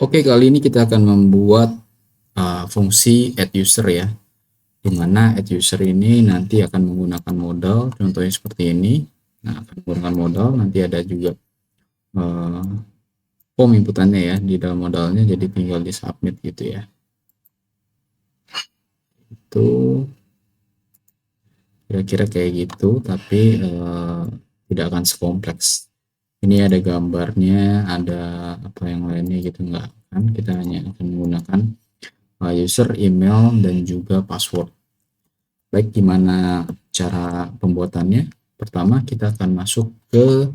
Oke, kali ini kita akan membuat fungsi add user ya, di mana add user ini nanti akan menggunakan modal, contohnya seperti ini. Nah, akan menggunakan modal, nanti ada juga uh, form inputannya ya di dalam modalnya, jadi tinggal di submit gitu ya. Itu kira-kira kayak gitu, tapi tidak akan sekompleks. Ini ada gambarnya, ada apa yang lainnya gitu, nggak kan? Kita hanya akan menggunakan user, email, dan juga password. Baik, gimana cara pembuatannya? Pertama, kita akan masuk ke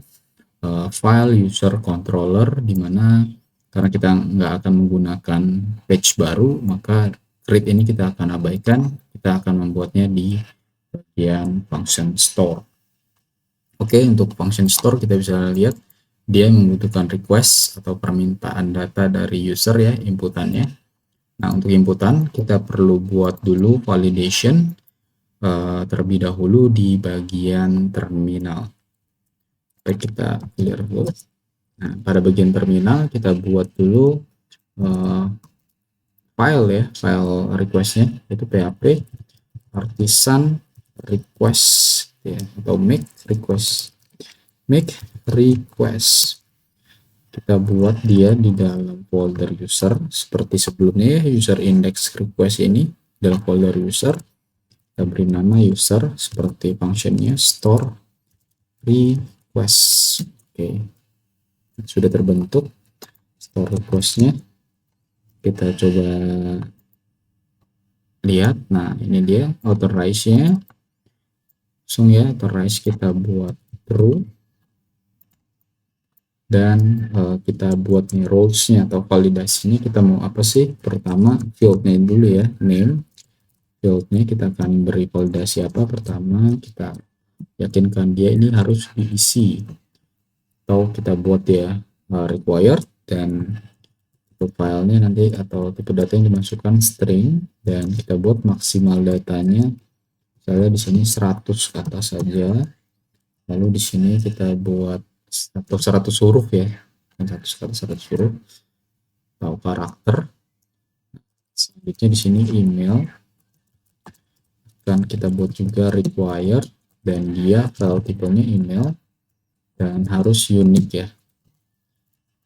file user controller, di mana karena kita nggak akan menggunakan page baru, maka create ini kita akan abaikan. Kita akan membuatnya di bagian function store. Oke, untuk function store kita bisa lihat dia membutuhkan request atau permintaan data dari user ya, inputannya. Nah, untuk inputan kita perlu buat dulu validation terlebih dahulu di bagian terminal. Baik, kita clear dulu. Nah, pada bagian terminal kita buat dulu file ya, file requestnya, itu php artisan request ya, atau make request. Kita buat dia di dalam folder user seperti sebelumnya ya, user index request ini dalam folder user. Kita beri nama user seperti functionnya store request. Oke, sudah terbentuk store requestnya. Kita coba lihat. Nah, ini dia authorize-nya. Langsung ya, authorize kita buat true. Dan kita buat nih roles-nya atau validasinya, kita mau apa sih? Pertama field-nya dulu ya, name. Field-nya kita akan beri validasi apa? Pertama kita yakinkan dia ini harus diisi, atau kita buat ya required, dan tipe filenya nanti atau tipe data yang dimasukkan string, dan kita buat maksimal datanya misalnya di sini 100 kata saja. Lalu di sini kita buat atau 100 huruf ya, 100 kata 100 huruf atau karakter. Selanjutnya di sini email, dan kita buat juga required, dan dia file tipenya email dan harus unik ya,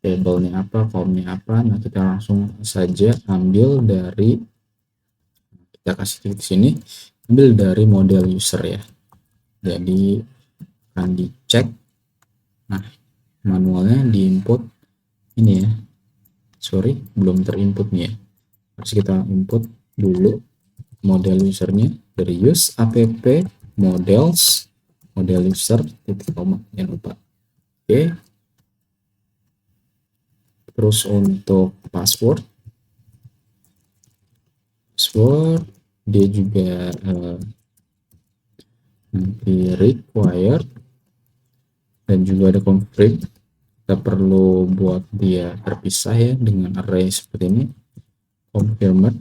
labelnya apa, formnya apa. Nah, kita langsung saja ambil dari, kita kasih klik di sini, ambil dari model user ya, jadi akan dicek. Nah, manualnya di input ini ya, sorry belum terinput nih ya, harus kita input dulu model usernya dari use app models model user titik koma, jangan lupa. Oke, terus untuk password dia juga nanti required, dan juga ada config. Kita perlu buat dia terpisah ya dengan array seperti ini, confirmed.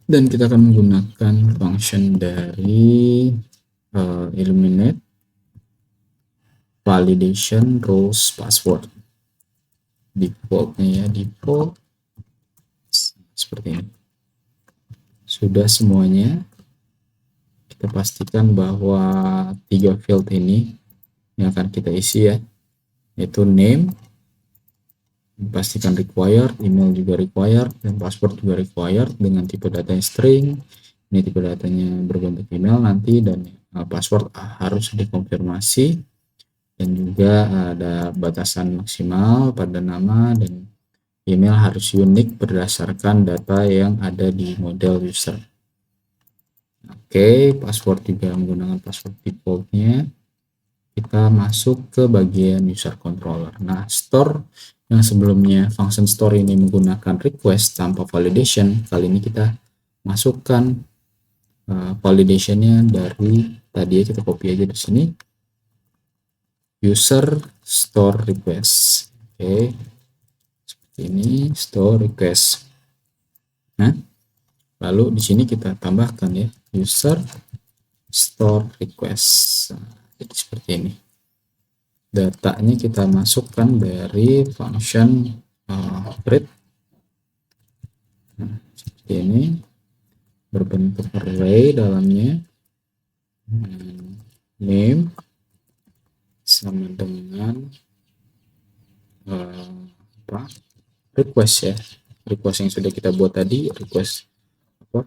Dan kita akan menggunakan function dari illuminate validation rows password, defaultnya ya, default seperti ini. Sudah semuanya, kita pastikan bahwa 3 field ini yang akan kita isi ya, yaitu name, pastikan required, email juga required, dan password juga required dengan tipe datanya string. Ini tipe datanya berbentuk email nanti, dan password harus dikonfirmasi, dan juga ada batasan maksimal pada nama, dan email harus unik berdasarkan data yang ada di model user. Oke, password juga menggunakan password defaultnya. Kita masuk ke bagian user controller. Nah, store yang sebelumnya function store ini menggunakan request tanpa validation, kali ini kita masukkan validationnya dari tadi ya, kita copy aja di sini, user store request. Oke, seperti ini, store request. Nah, lalu di sini kita tambahkan ya, user store request. Jadi seperti ini, datanya kita masukkan dari function read. Nah, seperti ini berbentuk array dalamnya. Name sama dengan request ya, request yang sudah kita buat tadi, request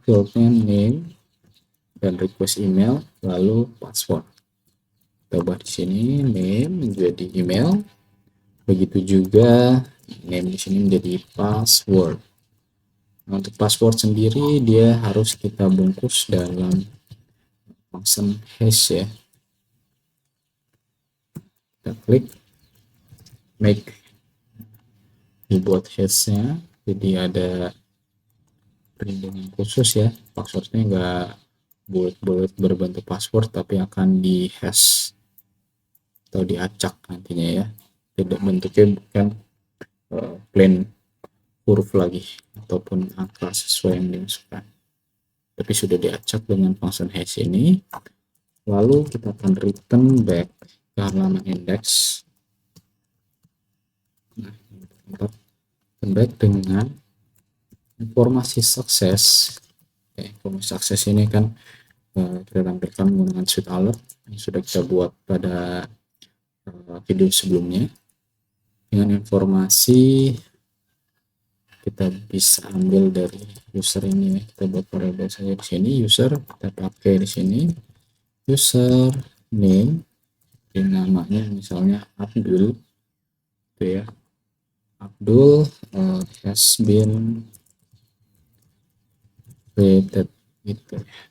fieldnya name dan request email lalu password. Kita buat di sini name menjadi email, begitu juga name di sini menjadi password. Nah, untuk password sendiri dia harus kita bungkus dalam function hash ya. Kita klik make, dibuat hashnya jadi ada perlindungan khusus ya, passwordnya enggak bulat-bulat berbentuk password tapi akan di hash atau diacak nantinya ya, tidak bentuknya bukan plain huruf lagi ataupun angka sesuai yang dimasukkan, tapi sudah diacak dengan function hash ini. Lalu kita akan return back ke halaman index. Nah, return back dengan informasi sukses. Informasi sukses ini kan kita tampilkan menggunakan suite alert yang sudah kita buat pada video sebelumnya. Dengan informasi kita bisa ambil dari user ini ya. Kita buat variabel saja di sini user, kita pakai di sini user name, namanya misalnya Abdul gitu ya. Abdul has been created gitu ya.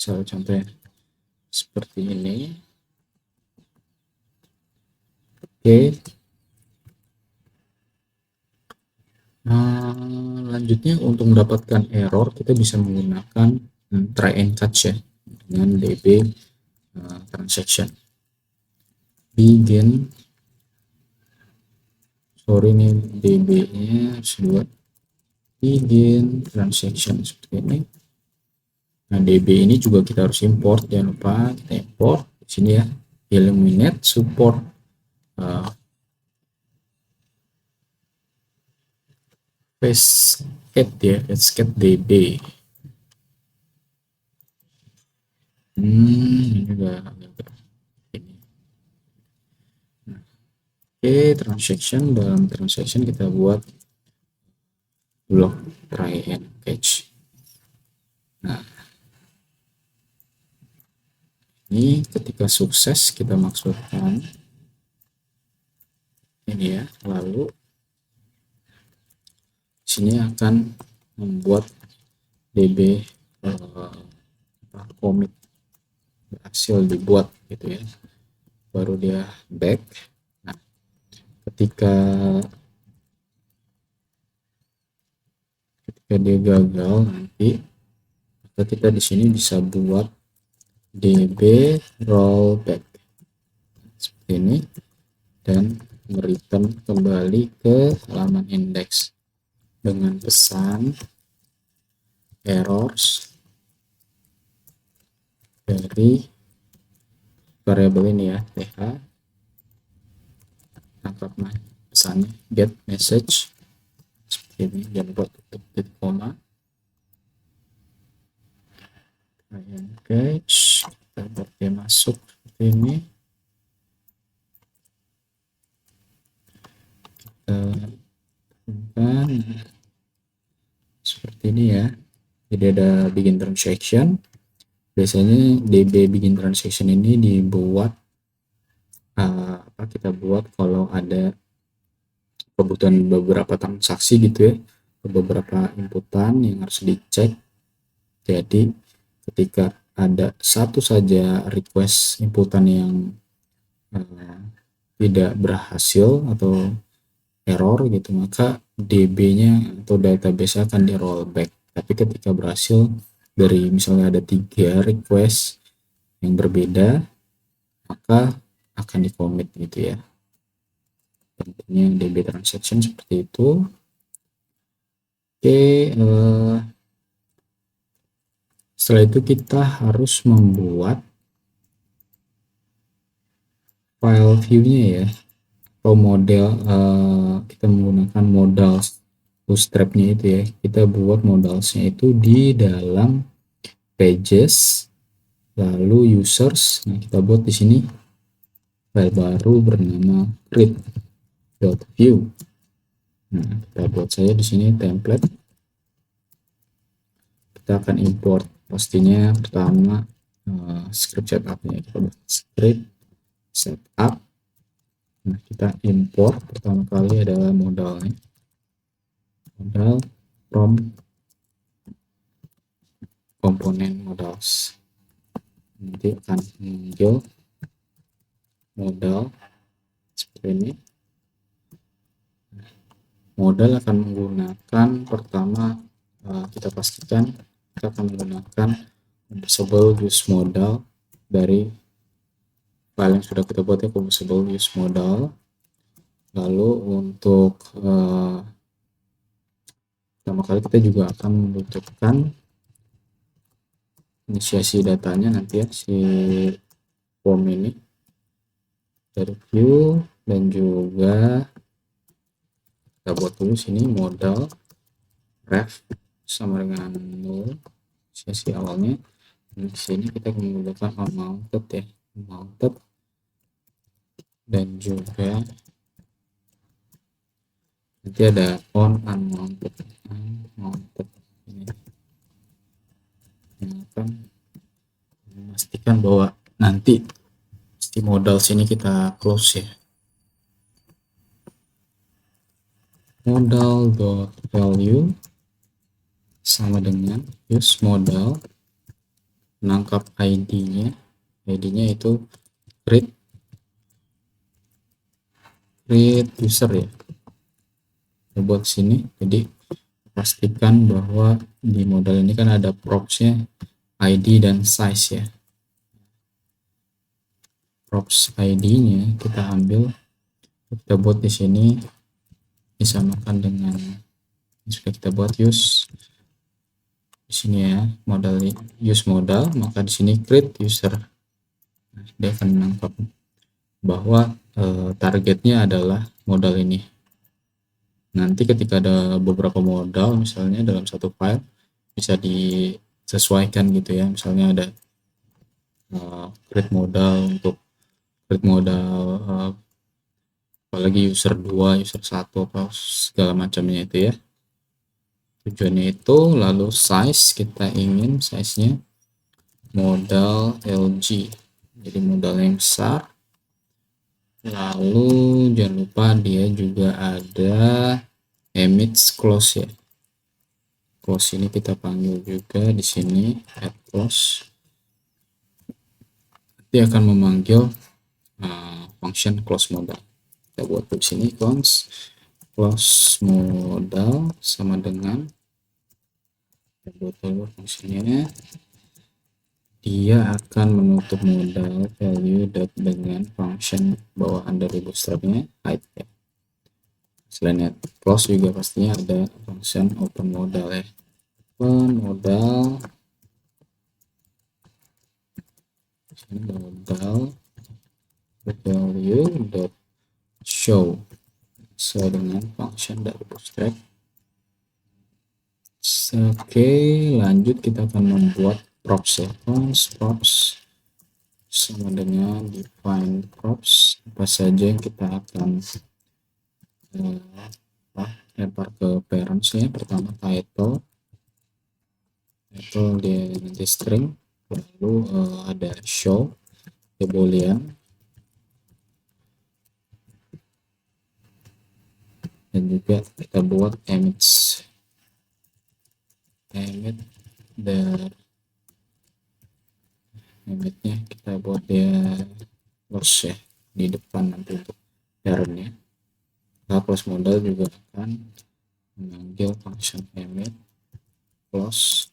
Contohnya seperti ini. Oke. Nah, lanjutnya untuk mendapatkan error kita bisa menggunakan try and catch ya dengan db transaction. Begin, sorry ini db nya harus buat begin transaction seperti ini. Nah, db ini juga kita harus import, jangan lupa kita import di sini ya, eliminate support Fastcat ya, Fastcat db. Ini juga ini. Nah, oke, transaction, dalam transaction kita buat blok try and catch. Nah, ini ketika sukses kita maksudkan ini ya, lalu sini akan membuat db commit berhasil dibuat gitu ya, baru dia back. Nah, ketika dia gagal nanti, maka kita di sini bisa buat db rollback seperti ini dan mereturn kembali ke halaman index dengan pesan errors dari variabel ini ya, th, tangkap pesannya get message seperti ini, jangan lupa tutup titik koma. Catch, kita buat dia masuk seperti ini. Kita seperti ini ya, jadi ada begin transaction. Biasanya db begin transaction ini dibuat kita buat kalau ada kebutuhan beberapa transaksi gitu ya, beberapa inputan yang harus dicek. Jadi ketika ada satu saja request inputan yang tidak berhasil atau error gitu, maka db-nya atau database akan di rollback. Tapi ketika berhasil, dari misalnya ada 3 request yang berbeda, maka akan di commit gitu ya. Tentunya db transaction seperti itu. Oke, setelah itu kita harus membuat file view-nya ya, atau model, kita menggunakan bootstrapnya itu ya, kita buat modalsnya itu di dalam pages, lalu users. Nah, kita buat di sini file baru bernama create.view. Nah, kita buat saja di sini template. Kita akan import pastinya pertama script setupnya. Kita buat script setup. Nah, kita import pertama kali adalah modalnya, modal from komponen modals. Nanti akan muncul modal seperti ini. Modal akan menggunakan pertama, kita pastikan kita akan menggunakan composable use modal dari file yang sudah kita buat ya, composable use modal. Lalu untuk pertama kali kita juga akan membutuhkan inisiasi datanya nanti ya, si form ini dari view, dan juga kita buat dulu sini modal ref sama dengan 0 sesi awalnya. Di sini kita menggunakan unmounted ya, unmounted, dan juga nanti ada on unmounted ini yang akan memastikan bahwa nanti si modal sini kita close ya. Modal dot value sama dengan use modal, menangkap ID-nya itu create user ya. Kita buat sini, jadi pastikan bahwa di modal ini kan ada props-nya ID dan size ya. Props ID-nya kita ambil, kita buat di sini disamakan dengan yang sudah kita buat use di sini ya, modal use modal, maka di sini create user. Nah, dia akan menangkap bahwa targetnya adalah modal ini. Nanti ketika ada beberapa modal misalnya dalam satu file, bisa disesuaikan gitu ya, misalnya ada create modal untuk create modal apalagi user 2, user 1, atau segala macamnya itu ya, tujuannya itu. Lalu size, kita ingin size-nya modal LG, jadi modal yang besar. Lalu jangan lupa dia juga ada image close ya, close ini kita panggil juga di sini add close, dia akan memanggil function close modal. Kita buat di sini close modal sama dengan, kita buat dulu fungsinya, dia akan menutup modal value dengan function bawahan dari bootstrapnya hide ya. Selain close juga pastinya ada function open modal ya, open modal, sini modal value dot show sesuai dengan function dari bootstrap. Oke, lanjut kita akan membuat props ya, props sama dengan define props, apa saja yang kita akan lempar ke parentsnya. Pertama title dia nanti string, lalu ada show ya, boolean, dan juga kita buat image dan image-nya kita buat dia close ya di depan nanti untuk parent-nya. Nah, close modal juga akan memanggil function image close.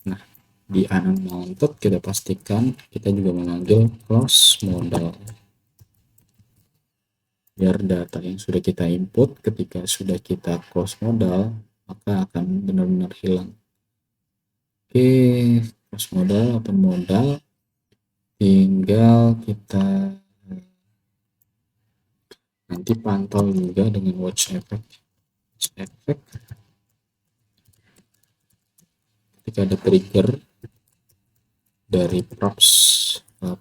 Nah, di unmounted kita pastikan kita juga memanggil close modal, biar data yang sudah kita input ketika sudah kita close modal maka akan benar-benar hilang. Oke, close modal, open modal, tinggal kita Nanti pantau juga dengan watch effect. Ketika ada trigger dari props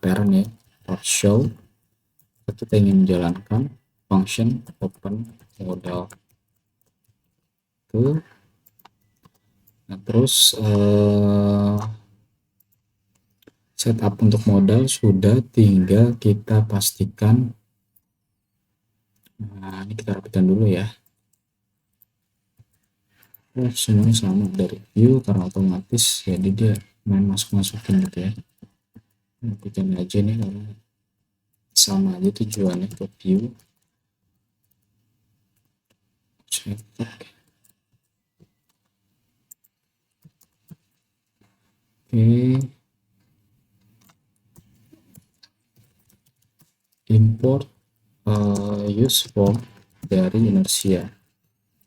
parent ya, props show, kita ingin menjalankan function open modal tuh. Nah, terus setup untuk modal sudah, tinggal kita pastikan. Nah, ini kita rapikan dulu ya. Semuanya sama dari view karena otomatis, jadi dia main masukin gitu ya. Rapikan aja nih karena sama aja tujuannya ke view. Cetak. Oke. Import use form dari inertia.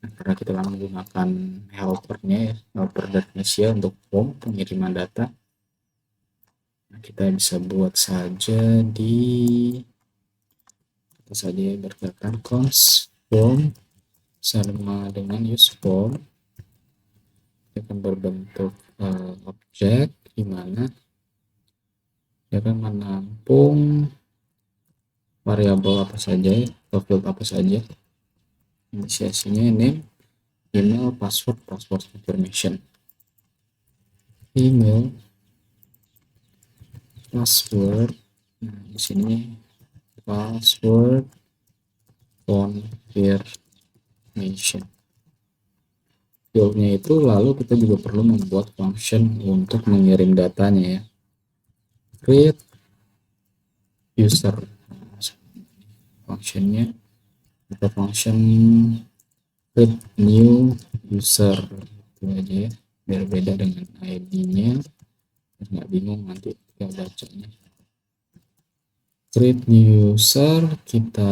Nah, karena kita akan menggunakan helpernya ya, helper dari inertia untuk form pengiriman data. Nah, kita bisa buat saja kita saja berkata const form sama dengan use form. Dia akan berbentuk objek di mana dia akan menampung variabel apa saja ya, atau field apa saja. Inisiasinya name, email, password confirmation. Email, password, nah di sini password confirmation. Fieldnya itu lalu kita juga perlu membuat function untuk mengirim datanya ya. Create user, functionnya atau function create new user itu aja ya, biar beda dengan ID-nya, nggak bingung nanti kita bacanya. Create new user, kita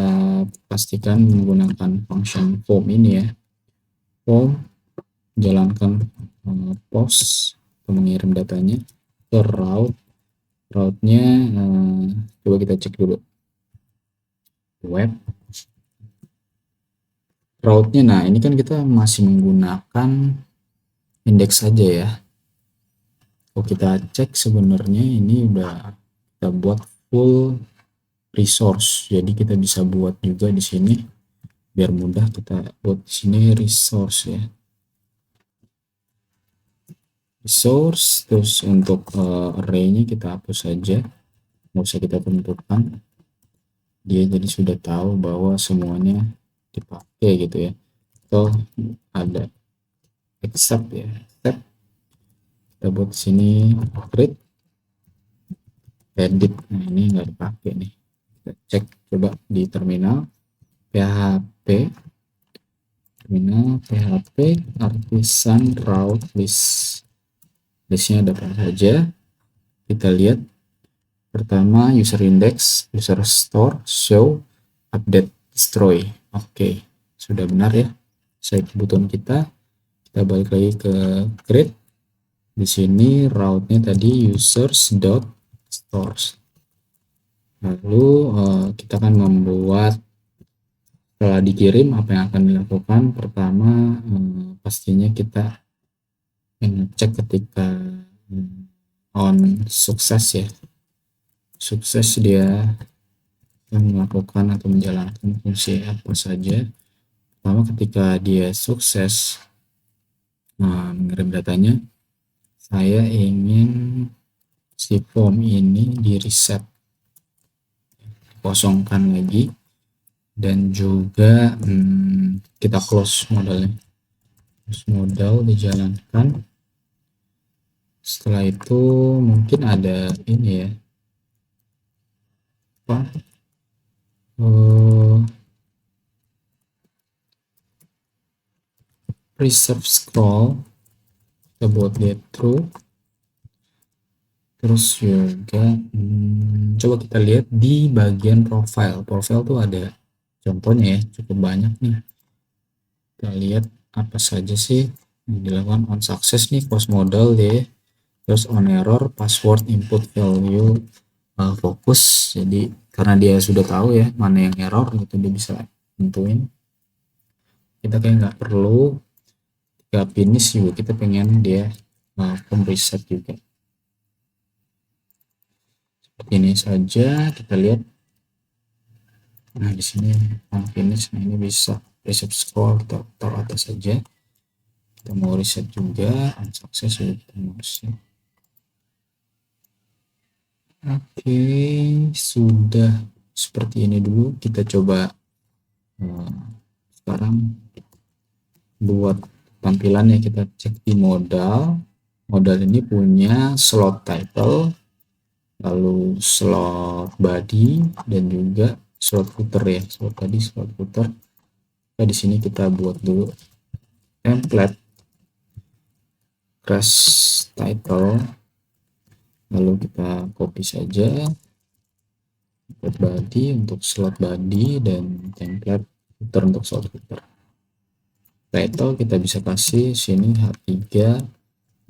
pastikan menggunakan function form ini ya. Form, jalankan post atau mengirim datanya ke route-nya. Coba kita cek dulu web route-nya. Nah, ini kan kita masih menggunakan indeks saja ya. Kalau kita cek sebenarnya ini udah kita buat full resource, jadi kita bisa buat juga di sini biar mudah. Kita buat di sini resource ya, resource. Terus untuk array-nya kita hapus saja, nggak usah kita tentukan, dia jadi sudah tahu bahwa semuanya dipakai gitu ya. Atau ada except ya, except kita buat sini create edit. Nah, ini nggak dipakai nih. Kita cek coba di terminal php artisan route list. Listnya ada apa saja, kita lihat. Pertama user index, user store, show, update, destroy. Oke, sudah benar ya. Save button kita balik lagi ke create. Di sini route-nya tadi users.stores. Lalu kita akan membuat, setelah dikirim apa yang akan dilakukan. Pertama pastinya kita ngecek ketika on sukses ya, sukses dia melakukan atau menjalankan fungsi apa saja. Pertama ketika dia sukses mengirim datanya, saya ingin si form ini di reset, kosongkan lagi, dan juga kita close modalnya, close modal dijalankan. Setelah itu mungkin ada ini ya, apa reserve scroll, kita buat dia true. Terus juga coba kita lihat di bagian profile tuh ada contohnya ya, cukup banyak nih. Kita lihat apa saja sih yang dilakukan. On success nih post modal deh, terus on error password input value fokus. Jadi karena dia sudah tahu ya mana yang error gitu, dia bisa tentuin. Kita kayak nggak perlu nggak finish juga, kita pengen dia home reset juga. Seperti ini saja kita lihat. Nah di sini unfinish, nah ini bisa reset scroll, kita taruh atas saja. Kita mau reset juga unsukses, kita mau reset. Oke, sudah seperti ini dulu. Kita coba sekarang buat tampilannya. Kita cek di modal. Modal ini punya slot title, lalu slot body, dan juga slot footer ya. Slot tadi slot footer. Nah, di sini kita buat dulu template crash title, lalu kita copy saja template body untuk slot body dan template footer untuk slot footer. Title kita bisa kasih sini H3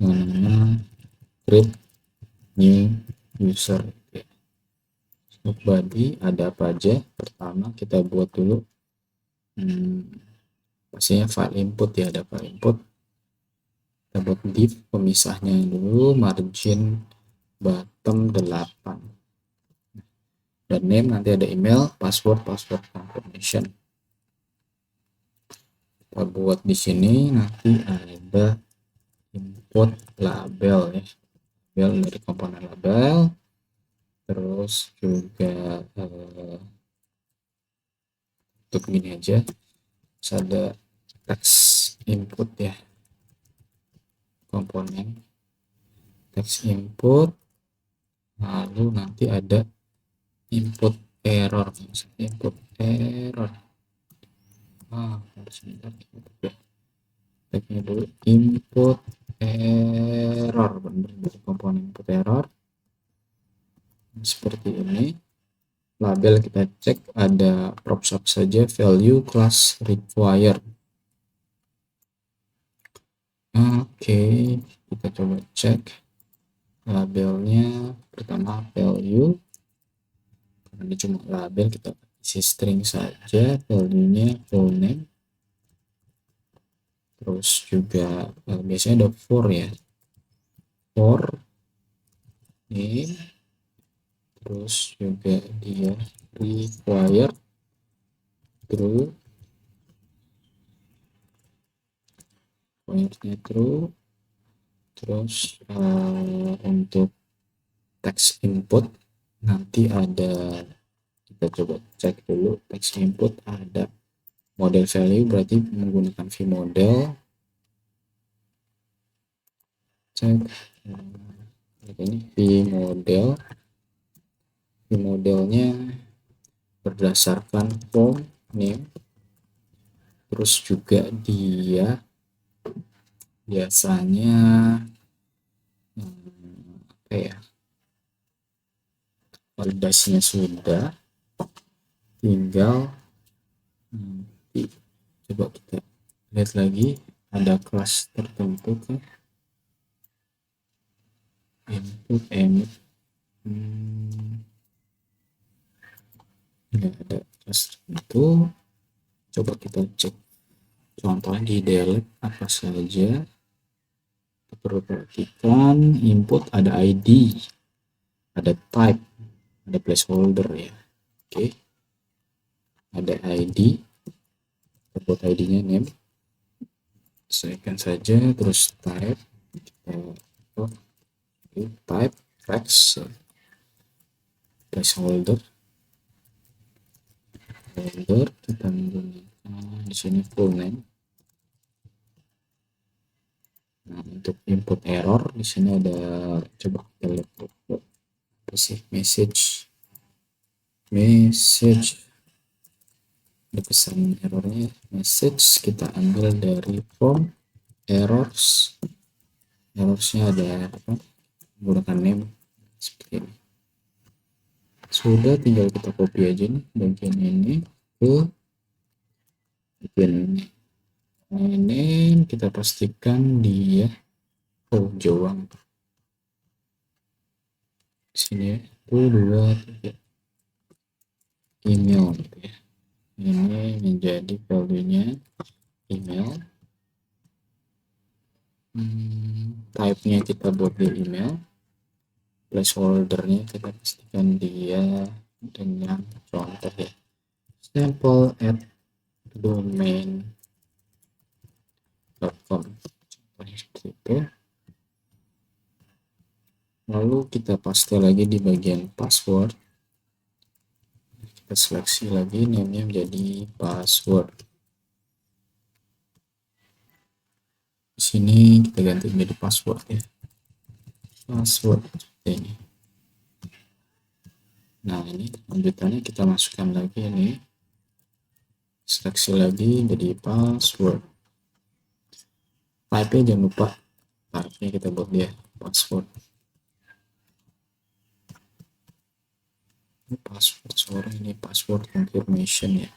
dengan nama create new user. Slot body ada apa aja? Pertama kita buat dulu pastinya file input ya, ada file input. Kita buat div pemisahnya dulu, margin bottom 8, dan name nanti ada email, password confirmation. Kita buat di sini nanti ada input label ya, label dari komponen label, terus juga untuk gini aja, terus ada text input ya, komponen text input, lalu nanti ada input error, input error. Sebentar, tagnya dulu input error, benar dari komponen input error seperti ini. Label kita cek ada props up saja, value class required. Oke, kita coba cek labelnya. Pertama value, karena ini cuma label, kita isi string saja, value-nya full name, terus juga biasanya ada for ya, for name, terus juga dia required true, requirednya true. Terus untuk text input nanti ada, kita coba cek dulu text input ada model value, berarti menggunakan vModel. Cek ini vModelnya berdasarkan form name, terus juga dia biasanya apa ya, validasinya sudah, tinggal nanti coba kita lihat lagi ada kelas tertentu kan, input emit nggak ada kelas tertentu. Coba kita cek contohnya di delete apa saja. Kita perlu perhatikan input ada ID, ada type, ada placeholder ya. Oke, ada ID, kita buat ID-nya name, sesuaikan saja, terus type kita type text, placeholder kita menggunakan di sini full name. Nah, untuk input error di sini ada, coba kita lihat apa sih, message ada pesan errornya, message kita ambil dari form errorsnya ada apa, menggunakan name seperti ini. Sudah, tinggal kita copy aja nih bagian ini ke bagian ini. Ini kita pastikan dia jauh sini ya, 2 3 email gitu ya. ini menjadi value-nya email. Type-nya kita buat di email, placeholder-nya kita pastikan dia dengan contoh ya, sample at domain.com, contohnya seperti itu. Lalu kita paste lagi di bagian password, kita seleksi lagi name-nya menjadi password. Di sini kita ganti menjadi password ya, password seperti ini. Nah, ini lanjutannya kita masukkan lagi ini, seleksi lagi jadi password. Type-nya jangan lupa, type-nya kita buat dia password. Ini password, sorry, ini password confirmation ya.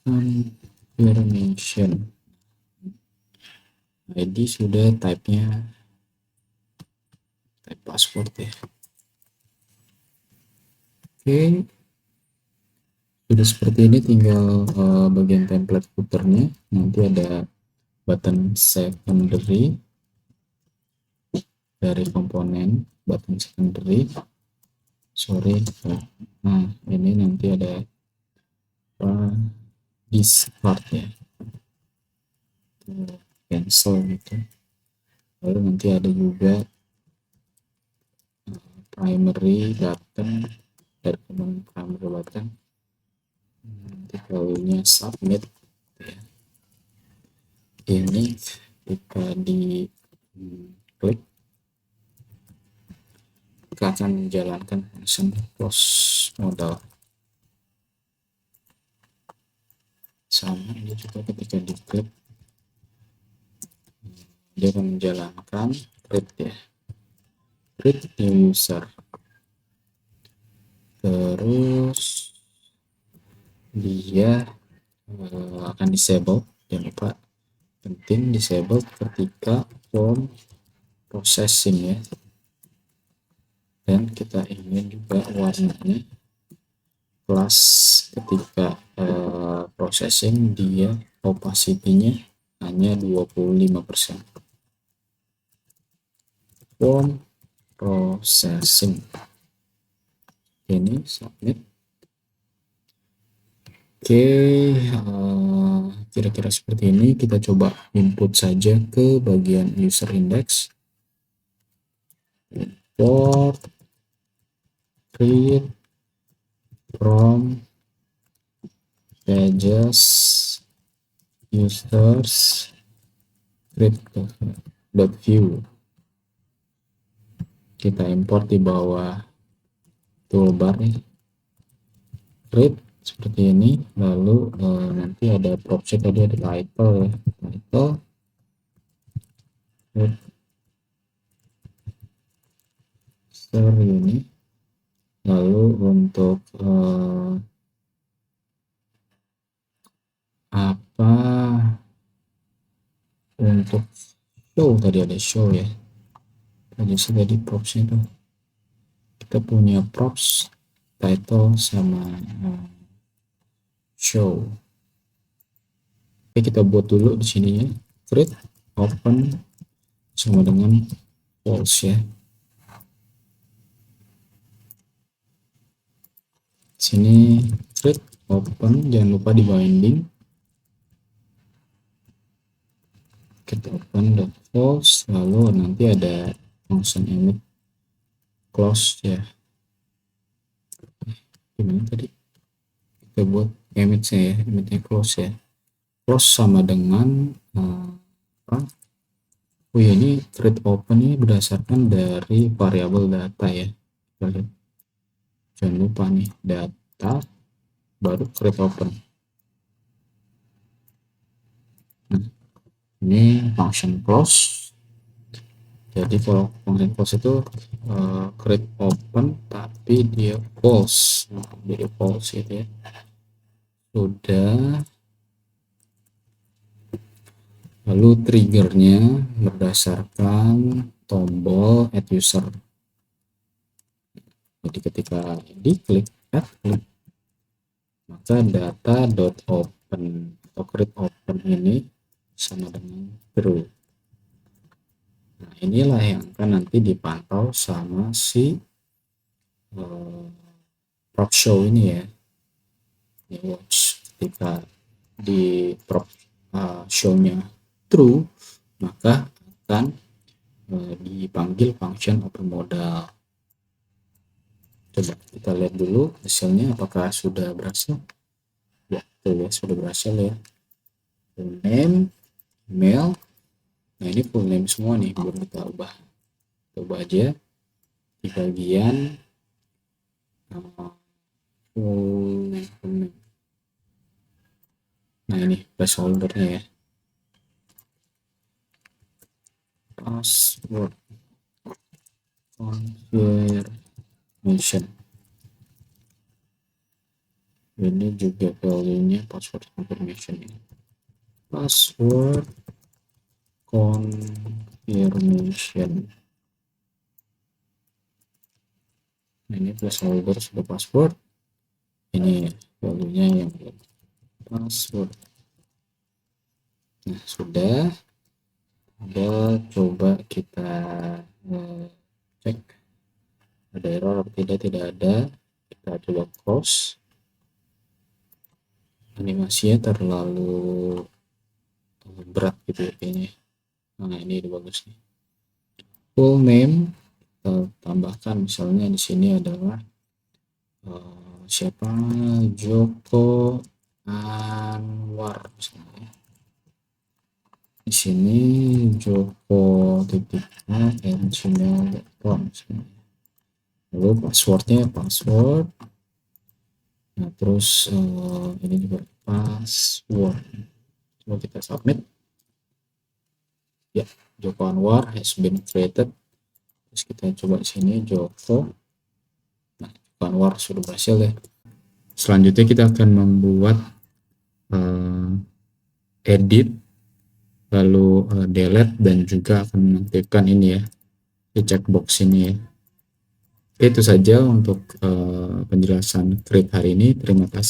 Confirmation. ID sudah, type-nya type password ya. Oke, sudah seperti ini, tinggal bagian template footernya nanti ada button secondary dari komponen button secondary, sorry. Nah, ini nanti ada discard ya, cancel gitu. Lalu nanti ada juga primary button dari komponen primary button, nanti value-nya submit ya. Ini jika di klik kita akan menjalankan function close modal. Sama ini juga ketika diklik dia akan menjalankan create ya, create new user, terus dia akan disable, jangan lupa penting disable ketika form processing ya, dan kita ingin juga warnanya plus ketika processing dia opacity-nya hanya 25%. Form processing ini submit. Oke, kira-kira seperti ini. Kita coba input saja ke bagian user index, import create from pages users create.view. Kita import di bawah toolbar nih, create seperti ini. Lalu nanti ada project, tadi ada title ya, title ini. Lalu untuk apa, untuk show tadi ada show ya, aja sih tadi propsnya tuh, kita punya props title sama show. Oke, kita buat dulu di sininya, create open sama dengan false ya. Sini create open, jangan lupa di binding, kita open dot false, lalu nanti ada function emit close ya. Gimana tadi kita buat emitnya ya, emitnya close ya, close sama dengan apa, oh ya, ini create open ini berdasarkan dari variabel data ya, kita lihat, jangan lupa nih data baru create open. Nah, ini function close. Jadi kalau function close itu create open tapi dia false, jadi false gitu ya. Sudah. Lalu triggernya berdasarkan tombol add user. Jadi ketika diklik add click, maka data.open atau create open ini sama dengan true. Nah, inilah yang akan nanti dipantau sama si prop show ini ya. Ini watch ketika di prop show-nya true, maka akan dipanggil function open modal. Coba kita lihat dulu hasilnya apakah sudah berhasil. Ya, tuh ya, sudah berhasil ya. Full name, email. Nah, ini full name semua nih, belum kita ubah. Coba aja di bagian full name. Nah, ini placeholder-nya ya. Password confirmation. Ini juga value-nya password confirmation ini. Password confirmation. Nah, ini placeholder sudah password. Ini value-nya yang password. Nah, sudah. Coba kita cek ada error atau tidak ada. Kita coba close. Animasinya terlalu berat gitu ya kayaknya. Nah, ini bagus nih. Full name kita tambahkan, misalnya di sini adalah siapa, Joko Anwar misalnya. Di sini joko.gmail.com misalnya. Lalu passwordnya password. Nah, terus ini juga password. Coba kita submit. Ya, Joko Anwar has been created. Terus kita coba di sini Joko. Nah, Joko Anwar sudah berhasil ya. Selanjutnya kita akan membuat edit, lalu delete, dan juga akan mengaktifkan ini ya, di checkbox ini ya. Itu saja untuk penjelasan create hari ini. Terima kasih.